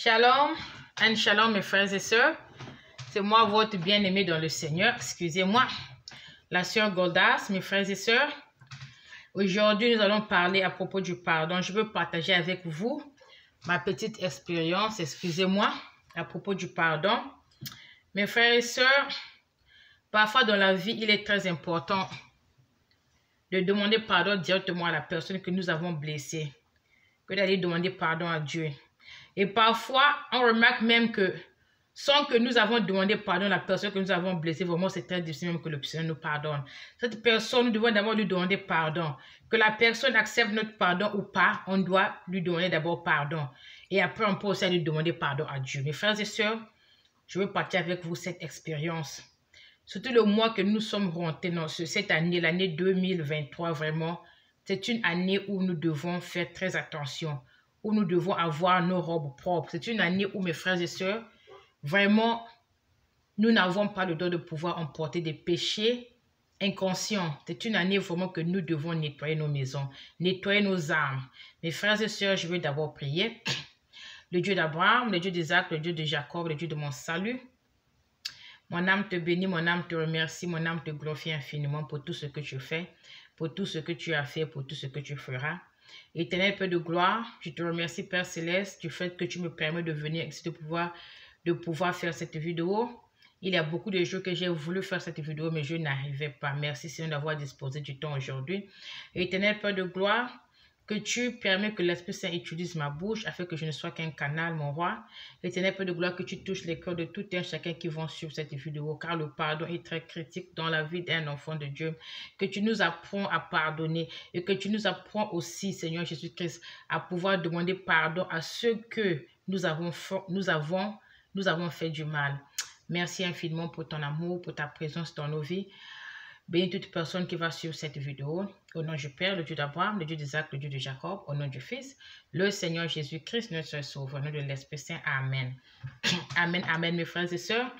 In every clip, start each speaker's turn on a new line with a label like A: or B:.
A: Shalom and shalom mes frères et sœurs. C'est moi votre bien-aimé dans le Seigneur. Excusez-moi. La sœur Goldas, mes frères et sœurs. Aujourd'hui, nous allons parler à propos du pardon. Je veux partager avec vous ma petite expérience, excusez-moi, à propos du pardon. Mes frères et sœurs, parfois dans la vie, il est très important de demander pardon directement à la personne que nous avons blessée, que d'aller demander pardon à Dieu. Et parfois, on remarque même que sans que nous avons demandé pardon à la personne que nous avons blessée, vraiment c'est très difficile même que le Seigneur nous pardonne. Cette personne, nous devons d'abord lui demander pardon. Que la personne accepte notre pardon ou pas, on doit lui demander d'abord pardon. Et après, on peut aussi lui demander pardon à Dieu. Mes frères et sœurs, je veux partager avec vous cette expérience. Surtout le mois que nous sommes rentrés dans cette année, l'année 2023, vraiment, c'est une année où nous devons faire très attention, où nous devons avoir nos robes propres. C'est une année où, mes frères et sœurs, vraiment, nous n'avons pas le droit de pouvoir emporter des péchés inconscients. C'est une année vraiment que nous devons nettoyer nos maisons, nettoyer nos âmes. Mes frères et sœurs, je veux d'abord prier. Le Dieu d'Abraham, le Dieu d'Isaac, le Dieu de Jacob, le Dieu de mon salut. Mon âme te bénit, mon âme te remercie, mon âme te glorifie infiniment pour tout ce que tu fais, pour tout ce que tu as fait, pour tout ce que tu feras. Éternel Père de gloire, je te remercie Père Céleste du fait que tu me permets de venir ici, de pouvoir faire cette vidéo. Il y a beaucoup de jours que j'ai voulu faire cette vidéo, mais je n'arrivais pas. Merci Seigneur d'avoir disposé du temps aujourd'hui. Éternel Père de gloire, que tu permets que l'Esprit Saint utilise ma bouche afin que je ne sois qu'un canal, mon roi. Éternel Père de gloire, que tu touches les cœurs de tout un chacun qui vont suivre cette vidéo, car le pardon est très critique dans la vie d'un enfant de Dieu. Que tu nous apprends à pardonner et que tu nous apprends aussi, Seigneur Jésus-Christ, à pouvoir demander pardon à ceux que nous avons fait du mal. Merci infiniment pour ton amour, pour ta présence dans nos vies. Bénis toute personne qui va suivre cette vidéo. Au nom du Père, le Dieu d'Abraham, le Dieu d'Isaac, le Dieu de Jacob, au nom du Fils, le Seigneur Jésus-Christ, notre Sauveur, au nom de l'Esprit Saint. Amen. Amen, amen, mes frères et sœurs.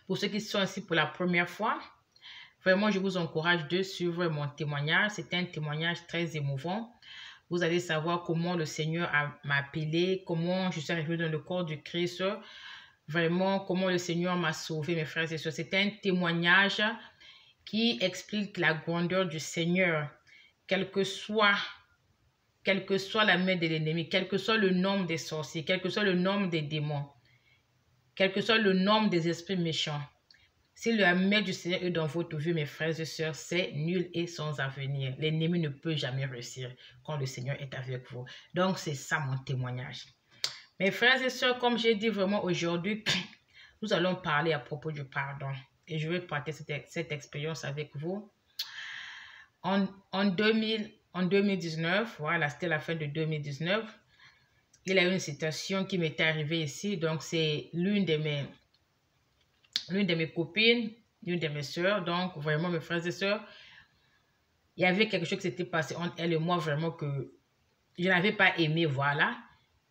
A: Pour ceux qui sont ici pour la première fois, vraiment, je vous encourage de suivre mon témoignage. C'est un témoignage très émouvant. Vous allez savoir comment le Seigneur m'a appelé, comment je suis arrivé dans le corps du Christ, vraiment comment le Seigneur m'a sauvé, mes frères et sœurs. C'est un témoignage qui explique la grandeur du Seigneur, quelle que soit la main de l'ennemi, quel que soit le nombre des sorciers, quel que soit le nombre des démons, quel que soit le nombre des esprits méchants. Si la main du Seigneur est dans votre vie, mes frères et sœurs, c'est nul et sans avenir. L'ennemi ne peut jamais réussir quand le Seigneur est avec vous. Donc, c'est ça mon témoignage. Mes frères et sœurs, comme j'ai dit vraiment aujourd'hui, nous allons parler à propos du pardon. Et je vais partager cette expérience avec vous. En 2019, voilà, c'était la fin de 2019, il y a eu une situation qui m'était arrivée ici. Donc, c'est l'une de mes copines, l'une de mes sœurs. Donc, vraiment, mes frères et sœurs, il y avait quelque chose qui s'était passé entre elle et moi, vraiment que je n'avais pas aimé, voilà.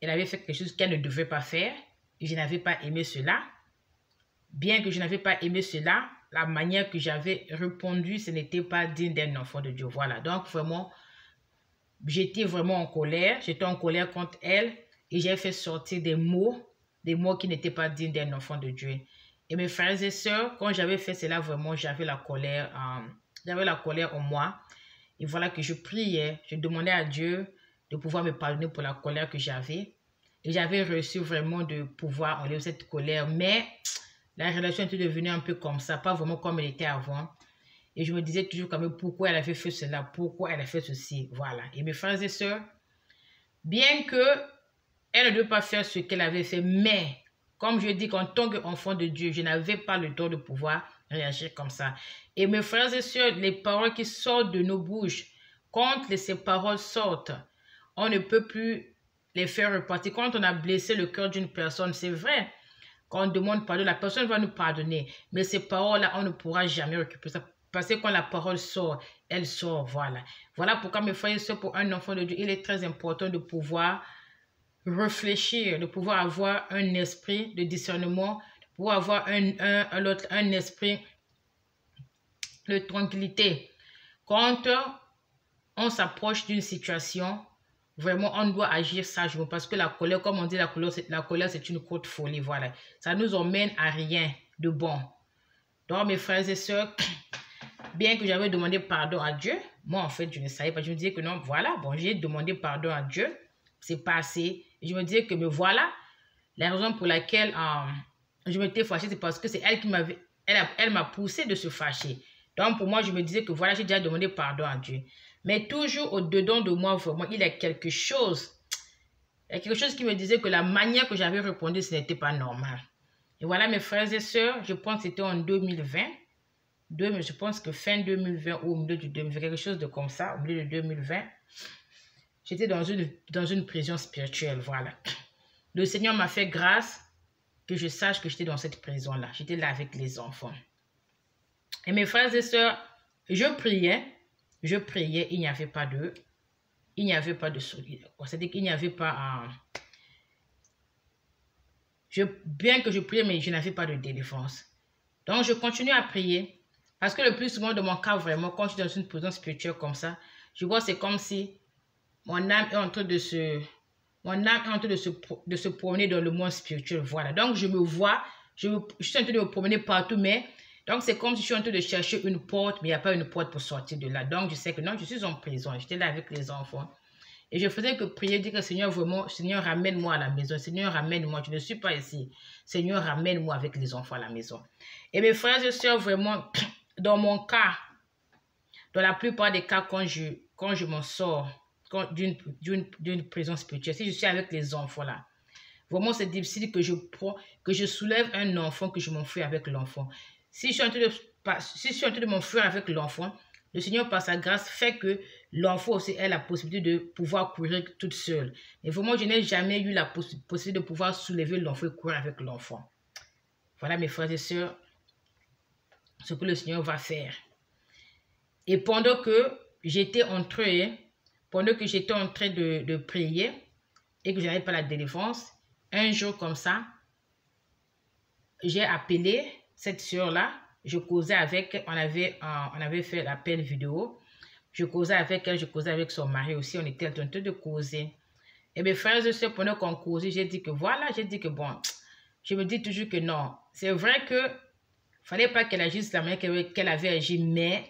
A: Elle avait fait quelque chose qu'elle ne devait pas faire. Et je n'avais pas aimé cela. Bien que je n'avais pas aimé cela, la manière que j'avais répondu, ce n'était pas digne d'un enfant de Dieu. Voilà. Donc, vraiment, j'étais vraiment en colère. J'étais en colère contre elle. Et j'ai fait sortir des mots qui n'étaient pas dignes d'un enfant de Dieu. Et mes frères et sœurs, quand j'avais fait cela, vraiment, j'avais la colère en moi. Et voilà que je priais. Je demandais à Dieu de pouvoir me pardonner pour la colère que j'avais. Et j'avais reçu vraiment de pouvoir enlever cette colère. Mais la relation était devenue un peu comme ça, pas vraiment comme elle était avant. Et je me disais toujours quand même pourquoi elle avait fait cela, pourquoi elle a fait ceci. Voilà. Et mes frères et sœurs, bien que elle ne devait pas faire ce qu'elle avait fait, mais comme je dis qu'en tant qu'enfant de Dieu, je n'avais pas le droit de pouvoir réagir comme ça. Et mes frères et sœurs, les paroles qui sortent de nos bouches, quand ces paroles sortent, on ne peut plus les faire repartir. Quand on a blessé le cœur d'une personne, c'est vrai. Quand on demande pardon, la personne va nous pardonner. Mais ces paroles-là, on ne pourra jamais récupérer ça. Parce que quand la parole sort, elle sort, voilà. Voilà pourquoi, mes frères et sœurs, pour un enfant de Dieu, il est très important de pouvoir réfléchir, de pouvoir avoir un esprit de discernement, de pouvoir avoir un esprit de tranquillité. Quand on s'approche d'une situation, vraiment, on doit agir sagement parce que la colère, comme on dit, la colère, c'est une courte folie, voilà. Ça nous emmène à rien de bon. Donc, mes frères et sœurs, bien que j'avais demandé pardon à Dieu, moi, en fait, je ne savais pas. Je me disais que non, voilà, bon, j'ai demandé pardon à Dieu, c'est passé. Et je me disais que, mais voilà, la raison pour laquelle je m'étais fâchée, c'est parce que c'est elle qui m'avait, elle m'a poussé de se fâcher. Donc, pour moi, je me disais que voilà, j'ai déjà demandé pardon à Dieu. Mais toujours au-dedans de moi, vraiment, il y a quelque chose. Il y a quelque chose qui me disait que la manière que j'avais répondu, ce n'était pas normal. Et voilà, mes frères et sœurs, je pense que c'était en 2020. Je pense que fin 2020 ou au milieu de 2020, quelque chose de comme ça, au milieu de 2020, j'étais dans une prison spirituelle, voilà. Le Seigneur m'a fait grâce que je sache que j'étais dans cette prison-là. J'étais là avec les enfants. Et mes frères et sœurs, je priais, il n'y avait pas de solidarité. C'est-à-dire qu'il n'y avait pas bien que je priais, mais je n'avais pas de délivrance. Donc, je continue à prier. Parce que le plus souvent, dans mon cas, vraiment, quand je suis dans une prison spirituelle comme ça, je vois c'est comme si mon âme est en train de se promener dans le monde spirituel. Voilà. Donc, je me vois, je suis en train de me promener partout, mais donc c'est comme si je suis en train de chercher une porte, mais il n'y a pas une porte pour sortir de là. Donc, je sais que non, je suis en prison. J'étais là avec les enfants. Et je faisais que prier, dire que Seigneur, vraiment, Seigneur, ramène-moi à la maison. Seigneur, ramène-moi. Je ne suis pas ici. Seigneur, ramène-moi avec les enfants à la maison. Et mes frères et sœurs, vraiment, dans mon cas, dans la plupart des cas, quand je m'en sors d'une prison spirituelle, si je suis avec les enfants là, vraiment c'est difficile que je soulève un enfant, que je m'enfuis avec l'enfant. Si je suis en train de m'enfuir avec l'enfant, le Seigneur, par sa grâce, fait que l'enfant aussi ait la possibilité de pouvoir courir toute seule. Et vraiment, je n'ai jamais eu la possibilité de pouvoir soulever l'enfant et courir avec l'enfant. Voilà, mes frères et sœurs, ce que le Seigneur va faire. Et pendant que j'étais en train de prier et que je n'avais pas la délivrance, un jour comme ça, j'ai appelé cette sœur-là. Je causais avec elle, on avait fait l'appel vidéo. Je causais avec elle, je causais avec son mari aussi. On était en train de causer. Et mes frères et sœurs, pendant qu'on causait, j'ai dit que bon, je me dis toujours que non. C'est vrai que fallait pas qu'elle agisse de la manière qu'elle avait agi, mais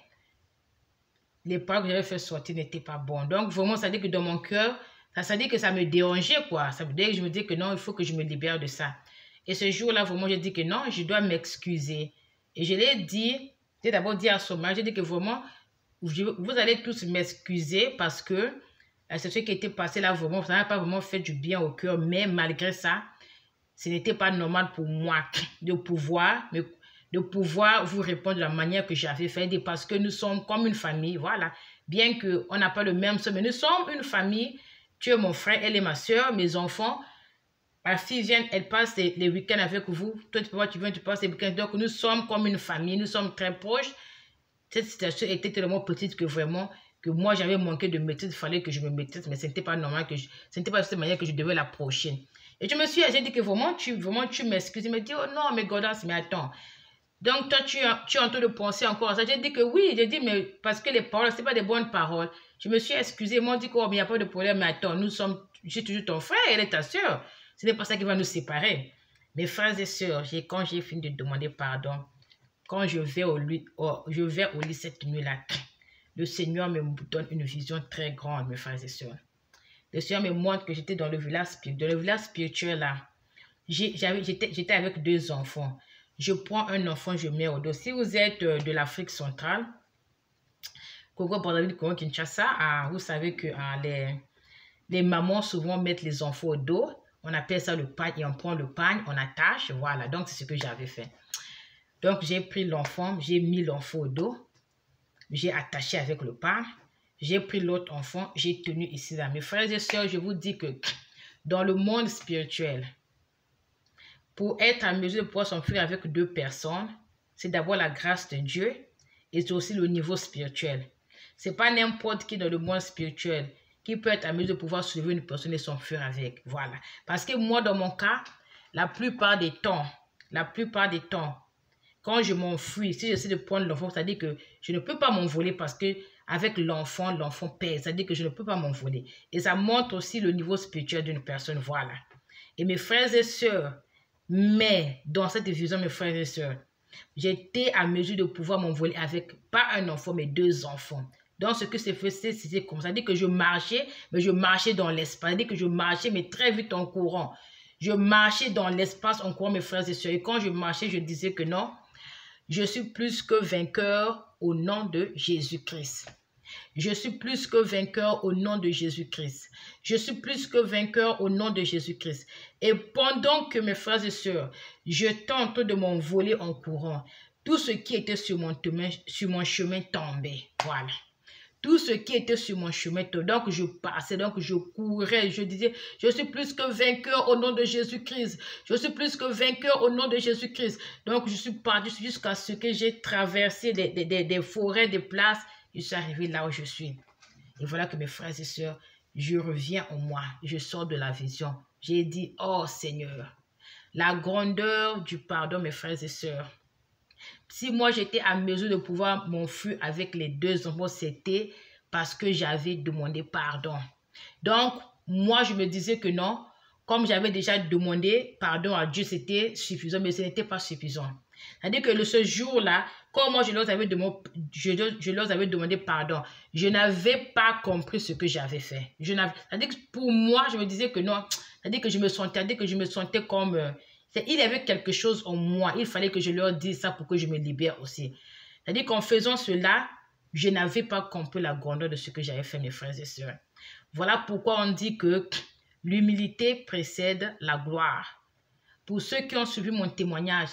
A: les paroles que j'avais fait sortir n'étaient pas bonnes. Donc, vraiment, ça dit que dans mon cœur, ça dit que ça me dérangeait, quoi. Ça veut dire que je me dis que non, il faut que je me libère de ça. Et ce jour-là, vraiment, j'ai dit que non, je dois m'excuser. Et je l'ai dit, j'ai d'abord dit à son mari, j'ai dit que vraiment, vous allez tous m'excuser parce que c'est ce qui était passé là, vraiment, ça n'a pas vraiment fait du bien au cœur. Mais malgré ça, ce n'était pas normal pour moi de pouvoir vous répondre de la manière que j'avais fait, parce que nous sommes comme une famille, voilà. Bien qu'on n'a pas le même sang, mais nous sommes une famille. Tu es mon frère, elle est ma soeur, mes enfants. Ma fille vient, elle passe les week-ends avec vous. Toi, tu viens, tu passes les week-ends. Donc, nous sommes comme une famille, nous sommes très proches. Cette situation était tellement petite que vraiment, que moi, j'avais manqué de maîtrise. Il fallait que je me maîtrise, mais ce n'était pas normal, ce n'était pas de cette manière que je devais l'approcher. Et j'ai dit que vraiment, tu m'excuses. Il me dit, oh non, mais Godas, mais attends. Donc, toi, tu es en train de penser encore à ça. J'ai dit que oui, j'ai dit, mais parce que les paroles, ce n'est pas des bonnes paroles. Je me suis excusée. Ils m'ont dit qu'il n'y a pas de problème, mais attends, je suis toujours ton frère, elle est ta soeur. Ce n'est pas ça qui va nous séparer. Mes frères et sœurs, quand j'ai fini de demander pardon, quand je vais au lit cette nuit-là, le Seigneur me donne une vision très grande, mes frères et sœurs. Le Seigneur me montre que j'étais dans le village spirituel là. J'étais avec 2 enfants. Je prends un enfant, je mets au dos. Si vous êtes de l'Afrique centrale, Congo, Brazzaville, Congo, Kinshasa, vous savez que les mamans souvent mettent les enfants au dos. On appelle ça le pagne et on prend le pagne, on attache. Voilà, donc c'est ce que j'avais fait. Donc j'ai pris l'enfant, j'ai mis l'enfant au dos. J'ai attaché avec le pagne. J'ai pris l'autre enfant, j'ai tenu ici là. Mes frères et sœurs, je vous dis que dans le monde spirituel, pour être en mesure de pouvoir s'enfuir avec 2 personnes, c'est d'abord la grâce de Dieu et c'est aussi le niveau spirituel. Ce n'est pas n'importe qui dans le monde spirituel qui peut être en mesure de pouvoir soulever une personne et s'enfuir avec. Voilà. Parce que moi, dans mon cas, la plupart des temps, quand je m'enfuis, si j'essaie de prendre l'enfant, c'est-à-dire que je ne peux pas m'envoler parce que avec l'enfant pèse. C'est-à-dire que je ne peux pas m'envoler. Et ça montre aussi le niveau spirituel d'une personne. Voilà. Et mes frères et sœurs, mais dans cette vision, mes frères et sœurs, j'étais à mesure de pouvoir m'envoler avec pas un enfant, mais 2 enfants. Donc, ce que c'est fait, c'était comme ça. C'est-à-dire que je marchais, mais je marchais dans l'espace. C'est-à-dire que je marchais, mais très vite en courant. Je marchais dans l'espace en courant, mes frères et sœurs. Et quand je marchais, je disais que non, je suis plus que vainqueur au nom de Jésus-Christ. Je suis plus que vainqueur au nom de Jésus-Christ. Je suis plus que vainqueur au nom de Jésus-Christ. Et pendant que mes frères et sœurs, je tente de m'envoler en courant, tout ce qui était sur mon chemin tombait. Voilà. Tout ce qui était sur mon chemin, donc je passais, donc je courais, je disais, je suis plus que vainqueur au nom de Jésus-Christ. Je suis plus que vainqueur au nom de Jésus-Christ. Donc je suis parti jusqu'à ce que j'ai traversé des forêts, des places. Je suis arrivé là où je suis. Et voilà que mes frères et sœurs, je reviens en moi. Je sors de la vision. J'ai dit, oh Seigneur, la grandeur du pardon, mes frères et sœurs. Si moi j'étais à mesure de pouvoir m'enfuir avec les 2 enfants, c'était parce que j'avais demandé pardon. Donc, moi je me disais que non, comme j'avais déjà demandé pardon à Dieu, c'était suffisant, mais ce n'était pas suffisant. C'est-à-dire que ce jour-là, comme moi je leur avais demandé pardon, je n'avais pas compris ce que j'avais fait. C'est-à-dire que pour moi, je me disais que non, c'est-à-dire que je me sentais comme... il y avait quelque chose en moi. Il fallait que je leur dise ça pour que je me libère aussi. C'est-à-dire qu'en faisant cela, je n'avais pas compris la grandeur de ce que j'avais fait, mes frères et sœurs. Voilà pourquoi on dit que l'humilité précède la gloire. Pour ceux qui ont suivi mon témoignage,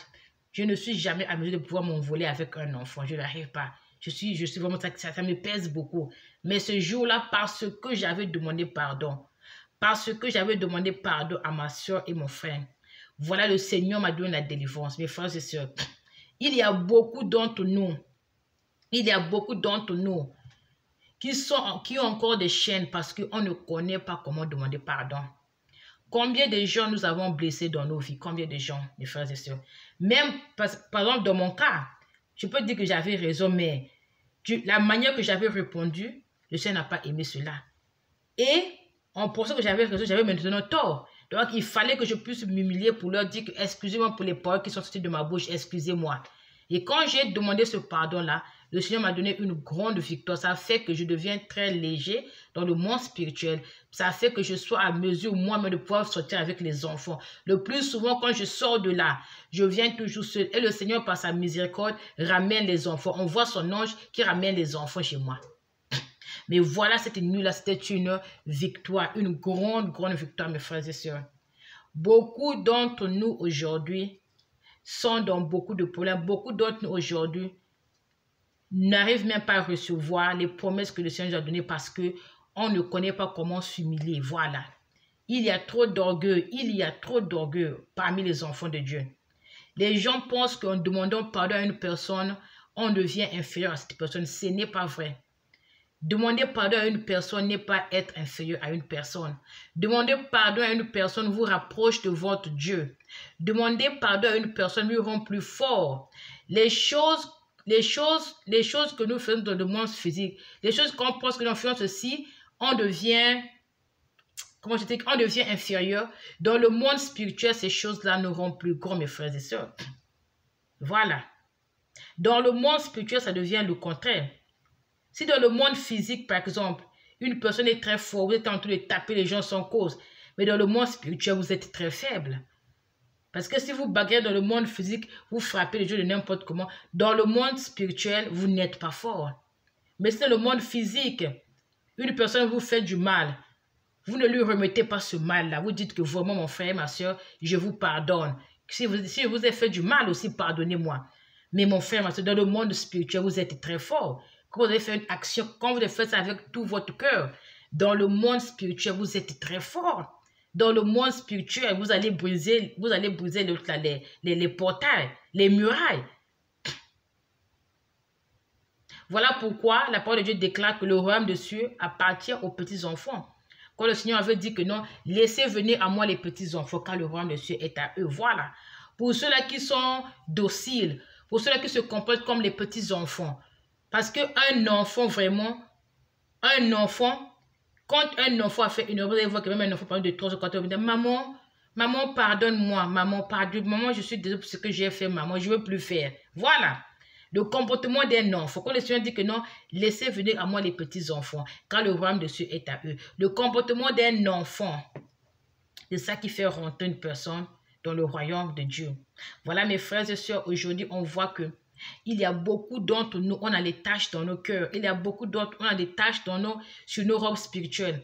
A: je ne suis jamais à mesure de pouvoir m'envoler avec un enfant. Je n'arrive pas. Je suis vraiment, ça me pèse beaucoup. Mais ce jour-là, parce que j'avais demandé pardon, à ma soeur et mon frère, voilà, le Seigneur m'a donné la délivrance. Mes frères et sœurs, il y a beaucoup d'entre nous, qui ont encore des chaînes parce qu'on ne connaît pas comment demander pardon. Combien de gens nous avons blessés dans nos vies? Combien de gens, mes frères et sœurs? Même, par exemple, dans mon cas, je peux dire que j'avais raison, mais la manière que j'avais répondu, le Seigneur n'a pas aimé cela. Et en pensant que j'avais raison, j'avais maintenant tort. Donc, il fallait que je puisse m'humilier pour leur dire que excusez-moi pour les paroles qui sont sorties de ma bouche, excusez-moi. Et quand j'ai demandé ce pardon-là, le Seigneur m'a donné une grande victoire. Ça fait que je deviens très léger dans le monde spirituel. Ça fait que je sois à mesure moi-même de pouvoir sortir avec les enfants. Le plus souvent, quand je sors de là, je viens toujours seul. Et le Seigneur, par sa miséricorde, ramène les enfants. On voit son ange qui ramène les enfants chez moi. Mais voilà, cette nuit-là, c'était une victoire, une grande, grande victoire, mes frères et sœurs. Beaucoup d'entre nous aujourd'hui sont dans beaucoup de problèmes. Beaucoup d'entre nous aujourd'hui n'arrivent même pas à recevoir les promesses que le Seigneur nous a données parce qu'on ne connaît pas comment s'humilier. Voilà. Il y a trop d'orgueil. Parmi les enfants de Dieu. Les gens pensent qu'en demandant pardon à une personne, on devient inférieur à cette personne. Ce n'est pas vrai. Demander pardon à une personne n'est pas être inférieur à une personne. Demander pardon à une personne vous rapproche de votre Dieu. Demander pardon à une personne lui rend plus fort. Les choses que nous faisons dans le monde physique, les choses qu'on pense que nous faisons ceci, on devient inférieur. Dans le monde spirituel, ces choses-là nous rendent plus grands, mes frères et sœurs. Voilà. Dans le monde spirituel, ça devient le contraire. Si dans le monde physique, par exemple, une personne est très forte, vous êtes en train de taper les gens sans cause, mais dans le monde spirituel, vous êtes très faible. Parce que si vous bagarrez dans le monde physique, vous frappez les gens de n'importe comment. Dans le monde spirituel, vous n'êtes pas fort. Mais si dans le monde physique, une personne vous fait du mal, vous ne lui remettez pas ce mal-là. Vous dites que vraiment, mon frère et ma soeur, je vous pardonne. Si je vous ai fait du mal aussi, pardonnez-moi. Mais mon frère et ma soeur, dans le monde spirituel, vous êtes très fort. Quand vous avez fait une action, quand vous avez fait ça avec tout votre cœur, dans le monde spirituel, vous êtes très fort. Dans le monde spirituel, vous allez briser les portails, les murailles. Voilà pourquoi la parole de Dieu déclare que le royaume de Dieu appartient aux petits-enfants. Quand le Seigneur avait dit que non, laissez venir à moi les petits-enfants, car le royaume de Dieu est à eux. Voilà. Pour ceux-là qui sont dociles, pour ceux-là qui se comportent comme les petits-enfants, Parce qu'un enfant, vraiment, un enfant, quand un enfant a fait une erreur, vous allez voir que même un enfant parle de 3 ou 4 ans, maman, maman, pardonne-moi, maman, pardonne, maman, je suis désolée pour ce que j'ai fait, maman, je ne veux plus faire. Voilà. Le comportement d'un enfant. Quand le Seigneur dit que non, laissez venir à moi les petits enfants, car le royaume de Dieu est à eux. Le comportement d'un enfant, c'est ça qui fait rentrer une personne dans le royaume de Dieu. Voilà mes frères et sœurs, aujourd'hui on voit que il y a beaucoup d'entre nous, on a les tâches dans nos cœurs. Il y a beaucoup d'autres, on a des tâches sur nos robes spirituelles.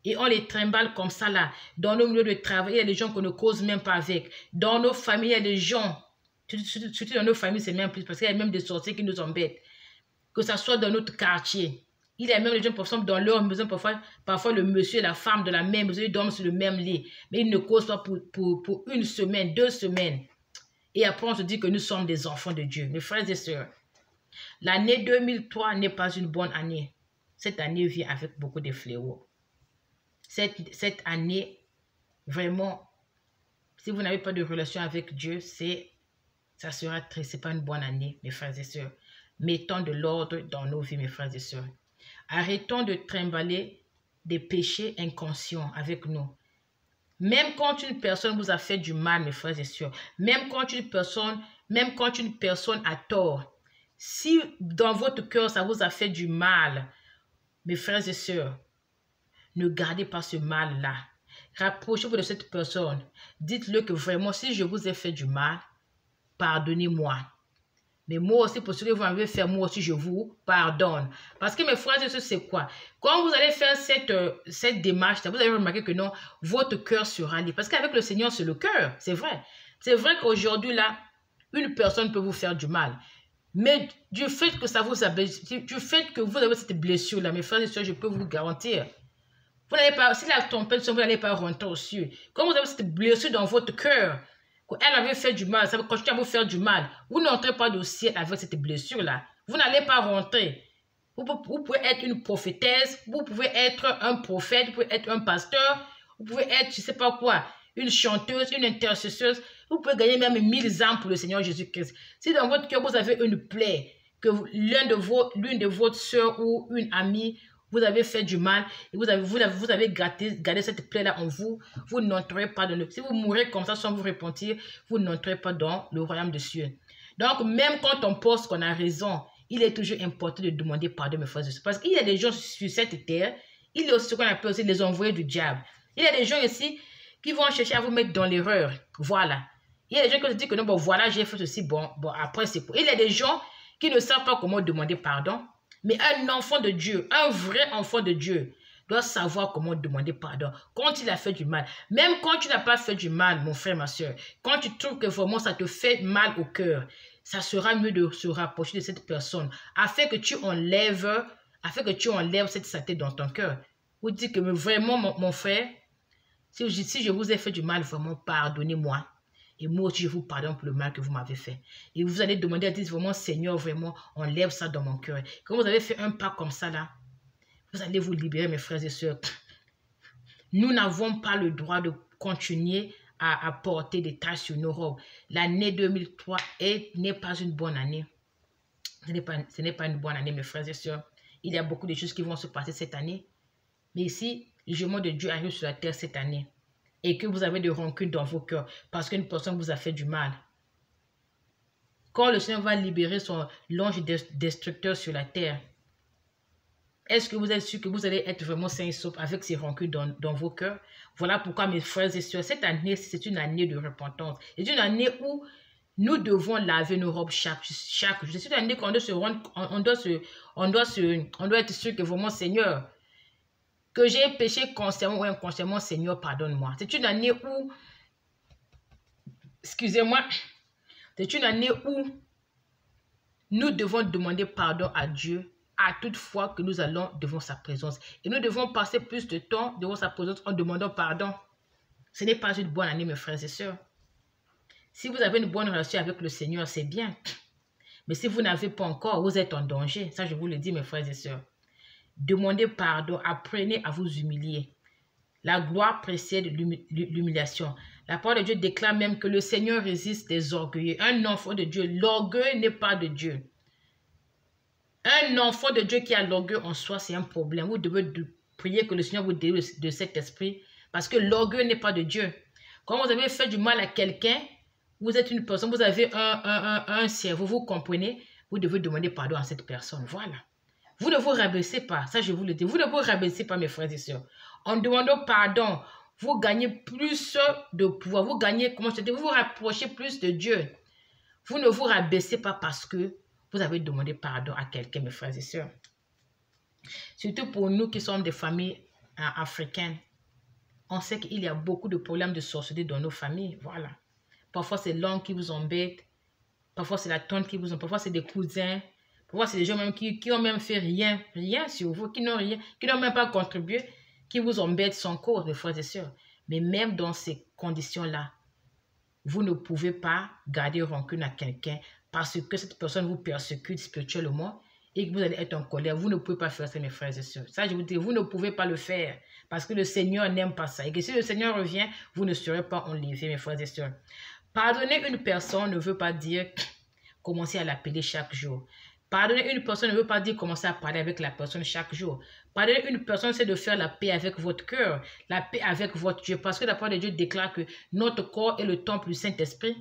A: Et on les trimballe comme ça là. Dans nos milieux de travail, il y a des gens qu'on ne cause même pas avec. Dans nos familles, il y a des gens, surtout dans nos familles, c'est même plus, parce qu'il y a même des sorciers qui nous embêtent. Que ce soit dans notre quartier. Il y a même des gens, par exemple, dans leur maison, parfois le monsieur et la femme de la même maison, ils dorment sur le même lit. Mais ils ne causent pas pour 1 semaine, 2 semaines. Et après, on se dit que nous sommes des enfants de Dieu. Mes frères et sœurs, l'année 2003 n'est pas une bonne année. Cette année vient avec beaucoup de fléaux. Cette année, vraiment, si vous n'avez pas de relation avec Dieu, ça sera triste. Ce n'est pas une bonne année, mes frères et sœurs. Mettons de l'ordre dans nos vies, mes frères et sœurs. Arrêtons de trimballer des péchés inconscients avec nous. Même quand une personne vous a fait du mal, mes frères et sœurs, même quand une personne a tort, si dans votre cœur ça vous a fait du mal, mes frères et sœurs, ne gardez pas ce mal-là. Rapprochez-vous de cette personne. Dites-le que vraiment, si je vous ai fait du mal, pardonnez-moi. Mais moi aussi, pour ce que vous m'avez fait, moi aussi, je vous pardonne. Parce que mes frères et sœurs, c'est quoi? Quand vous allez faire cette démarche, vous allez remarquer que non, votre cœur sera libre. Parce qu'avec le Seigneur, c'est le cœur. C'est vrai. C'est vrai qu'aujourd'hui, là, une personne peut vous faire du mal. Mais du fait que ça vous a blessé, du fait que vous avez cette blessure-là, mes frères et sœurs, je peux vous garantir. Vous n'allez pas, si la tempête, vous n'allez pas rentrer au ciel. Quand vous avez cette blessure dans votre cœur, elle avait fait du mal, ça va continuer à vous faire du mal. Vous n'entrez pas au ciel avec cette blessure-là. Vous n'allez pas rentrer. Vous pouvez être une prophétesse, vous pouvez être un prophète, vous pouvez être un pasteur, vous pouvez être, je ne sais pas quoi, une chanteuse, une intercesseuse. Vous pouvez gagner même 1000 ans pour le Seigneur Jésus-Christ. Si dans votre cœur, vous avez une plaie, que l'une de vos soeurs ou une amie vous avez fait du mal et vous avez gardé cette plaie-là en vous, vous n'entrez pas dans le... Si vous mourrez comme ça sans vous repentir, vous n'entrez pas dans le royaume des cieux. Donc, même quand on pense qu'on a raison, il est toujours important de demander pardon, mes frères et sœurs. Parce qu'il y a des gens sur cette terre, il y a aussi ce qu'on appelle aussi les envoyés du diable. Il y a des gens ici qui vont chercher à vous mettre dans l'erreur. Voilà. Il y a des gens qui se disent que non, bon, voilà, j'ai fait ceci, bon, après, c'est quoi. Il y a des gens qui ne savent pas comment demander pardon. Mais un enfant de Dieu, un vrai enfant de Dieu, doit savoir comment demander pardon quand il a fait du mal. Même quand tu n'as pas fait du mal, mon frère, ma soeur, quand tu trouves que vraiment ça te fait mal au cœur, ça sera mieux de se rapprocher de cette personne afin que tu enlèves cette saleté dans ton cœur. Vous dites que vraiment, mon frère, si je vous ai fait du mal, vraiment, pardonnez-moi. Et moi aussi, je vous pardonne pour le mal que vous m'avez fait. Et vous allez demander à Dieu, vraiment, Seigneur, vraiment, enlève ça dans mon cœur. Quand vous avez fait un pas comme ça, là, vous allez vous libérer, mes frères et sœurs. Nous n'avons pas le droit de continuer à porter des taches sur nos robes. L'année 2003 n'est pas une bonne année. Ce n'est pas une bonne année, mes frères et sœurs. Il y a beaucoup de choses qui vont se passer cette année. Mais ici, le jugement de Dieu arrive sur la terre cette année. Et que vous avez de rancune dans vos cœurs parce qu'une personne vous a fait du mal. Quand le Seigneur va libérer son l'ange destructeur sur la terre, est-ce que vous êtes sûr que vous allez être vraiment sains et saufs avec ces rancunes dans vos cœurs? Voilà pourquoi, mes frères et sœurs, cette année, c'est une année de repentance. C'est une année où nous devons laver nos robes chaque jour. C'est une année qu'on doit se rendre, on doit être sûr que vraiment, Seigneur, que j'ai péché consciemment ou inconsciemment, Seigneur, pardonne-moi. C'est une année où, excusez-moi, c'est une année où nous devons demander pardon à Dieu à toute fois que nous allons devant sa présence. Et nous devons passer plus de temps devant sa présence en demandant pardon. Ce n'est pas une bonne année, mes frères et sœurs. Si vous avez une bonne relation avec le Seigneur, c'est bien. Mais si vous n'avez pas encore, vous êtes en danger. Ça, je vous le dis, mes frères et sœurs. Demandez pardon, apprenez à vous humilier. La gloire précède l'humiliation. La parole de Dieu déclare même que le Seigneur résiste des orgueilleux. Un enfant de Dieu, l'orgueil n'est pas de Dieu. Un enfant de Dieu qui a l'orgueil en soi, c'est un problème. Vous devez prier que le Seigneur vous délivre de cet esprit parce que l'orgueil n'est pas de Dieu. Quand vous avez fait du mal à quelqu'un, vous êtes une personne, vous avez un cerveau, vous comprenez, vous devez demander pardon à cette personne. Voilà. Vous ne vous rabaissez pas, ça je vous le dis. Vous ne vous rabaissez pas, mes frères et sœurs. En demandant pardon, vous gagnez plus de pouvoir. Vous gagnez, comment je dis, vous vous rapprochez plus de Dieu. Vous ne vous rabaissez pas parce que vous avez demandé pardon à quelqu'un, mes frères et sœurs. Surtout pour nous qui sommes des familles africaines. On sait qu'il y a beaucoup de problèmes de sorcellerie dans nos familles. Voilà. Parfois, c'est l'oncle qui vous embête. Parfois, c'est la tante qui vous embête. Parfois, c'est des cousins. Parfois, c'est des gens même qui ont même fait rien sur vous, qui n'ont même pas contribué, qui vous embêtent sans cause, mes frères et sœurs. Mais même dans ces conditions-là, vous ne pouvez pas garder rancune à quelqu'un parce que cette personne vous persécute spirituellement et que vous allez être en colère. Vous ne pouvez pas faire ça, mes frères et sœurs. Ça, je vous dis, vous ne pouvez pas le faire parce que le Seigneur n'aime pas ça. Et que si le Seigneur revient, vous ne serez pas enlevés, mes frères et sœurs. Pardonner une personne ne veut pas dire commencer à l'appeler chaque jour. Pardonner une personne ne veut pas dire commencer à parler avec la personne chaque jour. Pardonner une personne, c'est de faire la paix avec votre cœur, la paix avec votre Dieu. Parce que la parole de Dieu déclare que notre corps est le temple du Saint-Esprit.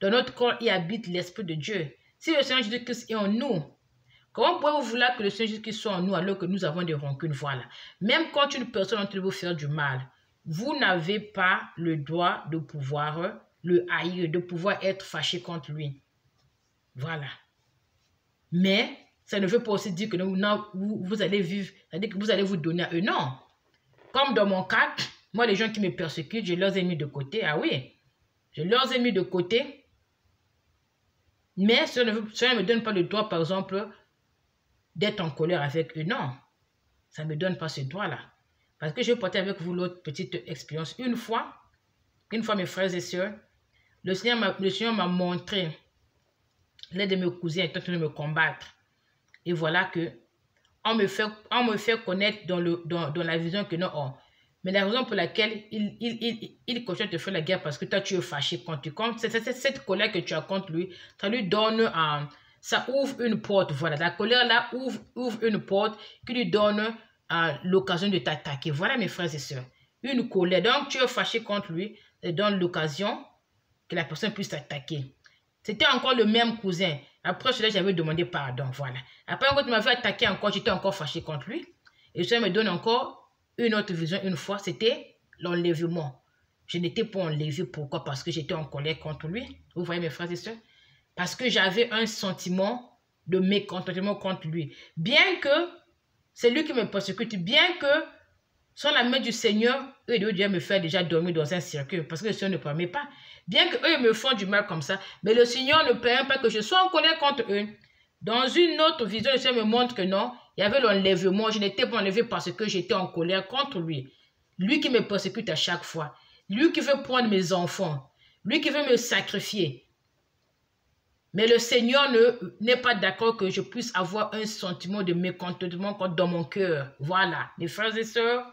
A: Dans notre corps, il habite l'Esprit de Dieu. Si le Seigneur Jésus-Christ est en nous, comment pouvez-vous vouloir que le Seigneur Jésus-Christ soit en nous alors que nous avons des rancunes? Voilà. Même quand une personne est en train de vous faire du mal, vous n'avez pas le droit de pouvoir le haïr, de pouvoir être fâché contre lui. Voilà. Mais ça ne veut pas aussi dire que vous allez vivre, c'est-à-dire que vous allez vous donner à eux. Non. Comme dans mon cas, moi, les gens qui me persécutent, je leur ai mis de côté. Ah oui, je leur ai mis de côté. Mais ça ne me donne pas le droit, par exemple, d'être en colère avec eux. Non. Ça ne me donne pas ce droit-là. Parce que je vais partager avec vous l'autre petite expérience. Une fois, mes frères et sœurs, le Seigneur m'a montré l'un de mes cousins est en train de me combattre. Et voilà que on me fait connaître dans la vision que non. Oh. Mais la raison pour laquelle il continue de te faire la guerre parce que toi tu es fâché contre lui. C'est cette colère que tu as contre lui. Ça lui donne, ça ouvre une porte. Voilà, la colère là ouvre une porte qui lui donne l'occasion de t'attaquer. Voilà mes frères et sœurs. Une colère. Donc tu es fâché contre lui. Ça donne l'occasion que la personne puisse t'attaquer. C'était encore le même cousin. Après cela, j'avais demandé pardon. Voilà. Après, quand tu m'avais attaqué encore, j'étais encore fâché contre lui. Et ça me donne encore une autre vision une fois. C'était l'enlèvement. Je n'étais pas enlevé. Pourquoi? Parce que j'étais en colère contre lui. Vous voyez mes frères et sœurs? Parce que j'avais un sentiment de mécontentement contre lui. Bien que c'est lui qui me persécute, bien que sans la main du Seigneur, eux, ils devaient me faire déjà dormir dans un cercueil parce que le Seigneur ne permet pas. Bien qu'eux, ils me font du mal comme ça, mais le Seigneur ne permet pas que je sois en colère contre eux. Dans une autre vision, le Seigneur me montre que non, il y avait l'enlèvement. Je n'étais pas enlevé parce que j'étais en colère contre lui. Lui qui me persécute à chaque fois. Lui qui veut prendre mes enfants. Lui qui veut me sacrifier. Mais le Seigneur n'est pas d'accord que je puisse avoir un sentiment de mécontentement dans mon cœur. Voilà, mes frères et sœurs,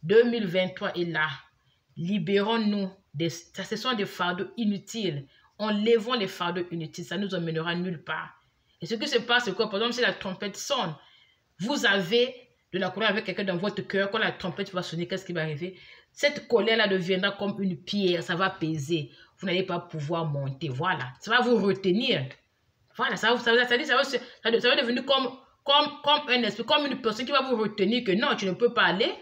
A: 2023 est là. Libérons-nous. Ce sont des fardeaux inutiles. Enlevons les fardeaux inutiles. Ça nous emmènera nulle part. Et ce qui se passe, c'est quoi? Par exemple, si la trompette sonne, vous avez de la colère avec quelqu'un dans votre cœur. Quand la trompette va sonner, qu'est-ce qui va arriver? Cette colère-là deviendra comme une pierre. Ça va peser. Vous n'allez pas pouvoir monter. Voilà. Ça va vous retenir. Voilà. Ça va devenir comme un esprit, comme une personne qui va vous retenir que non, tu ne peux pas aller.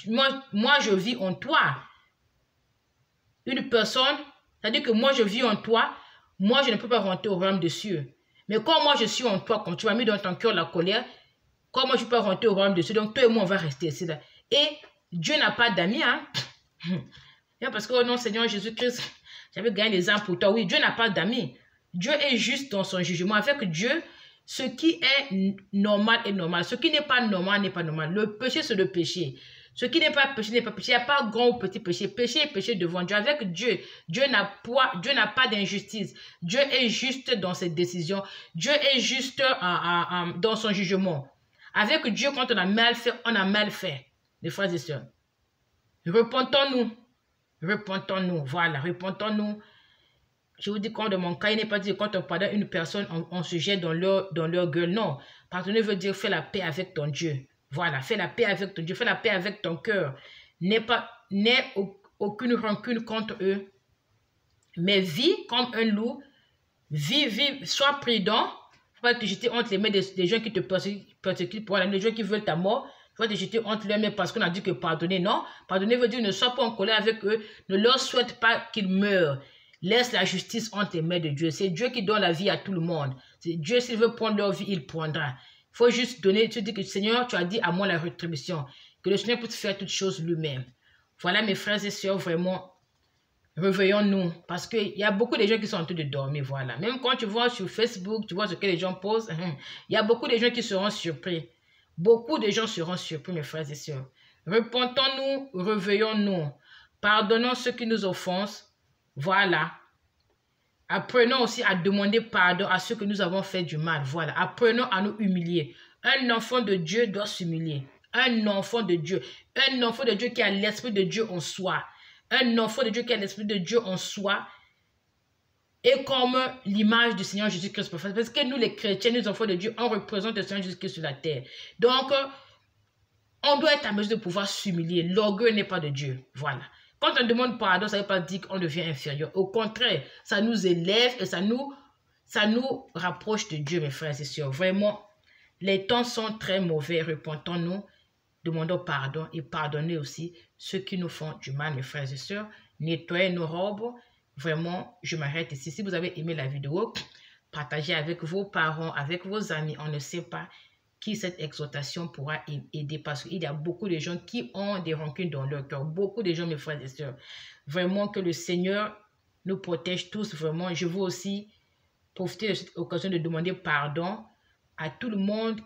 A: Moi, je vis en toi. Une personne, c'est-à-dire que moi, je vis en toi. Moi, je ne peux pas rentrer au royaume des cieux. Mais quand moi, je suis en toi, comme tu m'as mis dans ton cœur la colère, quand moi, je peux rentrer au royaume des cieux, donc toi et moi, on va rester ici. Là. Et Dieu n'a pas d'amis. Hein? Parce que, oh non, Seigneur Jésus-Christ, j'avais gagné les âmes pour toi. Oui, Dieu n'a pas d'amis. Dieu est juste dans son jugement. Avec Dieu, ce qui est normal est normal. Ce qui n'est pas normal n'est pas normal. Le péché, c'est le péché. Ce qui n'est pas péché n'est pas péché. Il n'y a pas grand ou petit péché. Péché est péché devant Dieu. Avec Dieu, Dieu n'a pas d'injustice. Dieu est juste dans ses décisions. Dieu est juste dans son jugement. Avec Dieu, quand on a mal fait, on a mal fait. Les frères et sœurs. Repentons-nous. Repentons-nous. Voilà, repentons-nous. Je vous dis, quand dans mon cas, il n'est pas dit que quand on pardonne une personne, on se jette dans leur gueule. Non. Pardonner veut dire fais la paix avec ton Dieu. Voilà, fais la paix avec ton Dieu, fais la paix avec ton cœur. N'aie aucune rancune contre eux, mais vis comme un loup. Vis, sois prudent. Il ne faut pas te jeter entre les mains des gens qui te persécutent pour les gens qui veulent ta mort. Il faut te jeter entre les mains parce qu'on a dit que pardonner. Non, pardonner veut dire ne sois pas en colère avec eux. Ne leur souhaite pas qu'ils meurent. Laisse la justice entre les mains de Dieu. C'est Dieu qui donne la vie à tout le monde. C'est Dieu, s'il veut prendre leur vie, il prendra. Il faut juste donner, tu dis que Seigneur, tu as dit à moi la rétribution. Que le Seigneur puisse faire toutes choses lui-même. Voilà mes frères et sœurs, vraiment, réveillons-nous. Parce qu'il y a beaucoup de gens qui sont en train de dormir, voilà. Même quand tu vois sur Facebook, tu vois ce que les gens posent, il y a beaucoup de gens qui seront surpris. Beaucoup de gens seront surpris, mes frères et sœurs. Repentons-nous, réveillons-nous. Pardonnons ceux qui nous offensent. Voilà. Apprenons aussi à demander pardon à ceux que nous avons fait du mal. Voilà. Apprenons à nous humilier. Un enfant de Dieu doit s'humilier. Un enfant de Dieu. Un enfant de Dieu qui a l'esprit de Dieu en soi. Un enfant de Dieu qui a l'esprit de Dieu en soi. Et comme l'image du Seigneur Jésus-Christ. Parce que nous, les chrétiens, nous, enfants de Dieu, on représente le Seigneur Jésus-Christ sur la terre. Donc, on doit être à mesure de pouvoir s'humilier. L'orgueil n'est pas de Dieu. Voilà. Quand on demande pardon, ça ne veut pas dire qu'on devient inférieur. Au contraire, ça nous élève et ça nous rapproche de Dieu, mes frères et sœurs. Vraiment, les temps sont très mauvais. Repentons-nous, demandons pardon et pardonnez aussi ceux qui nous font du mal, mes frères et sœurs. Nettoyez nos robes. Vraiment, je m'arrête ici. Si vous avez aimé la vidéo, partagez avec vos parents, avec vos amis. On ne sait pas qui cette exhortation pourra aider parce qu'il y a beaucoup de gens qui ont des rancunes dans leur cœur. Beaucoup de gens, mes frères et sœurs. Vraiment que le Seigneur nous protège tous. Vraiment, je veux aussi profiter de cette occasion de demander pardon à tout le monde,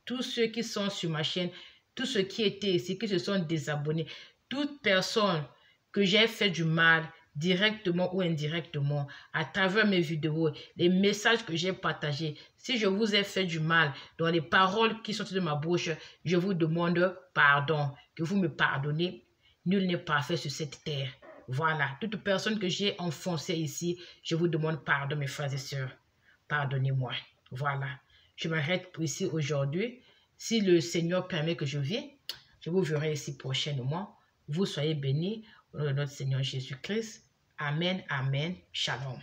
A: tous ceux qui sont sur ma chaîne, tous ceux qui étaient ici, qui se sont désabonnés. Toute personne que j'ai fait du mal, directement ou indirectement, à travers mes vidéos, les messages que j'ai partagés. Si je vous ai fait du mal dans les paroles qui sont de ma bouche, je vous demande pardon, que vous me pardonnez. Nul n'est parfait sur cette terre. Voilà, toute personne que j'ai enfoncée ici, je vous demande pardon, mes frères et sœurs. Pardonnez-moi. Voilà, je m'arrête ici aujourd'hui. Si le Seigneur permet que je vienne, je vous verrai ici prochainement. Vous soyez bénis au nom de notre Seigneur Jésus-Christ. Amen, amen, shalom.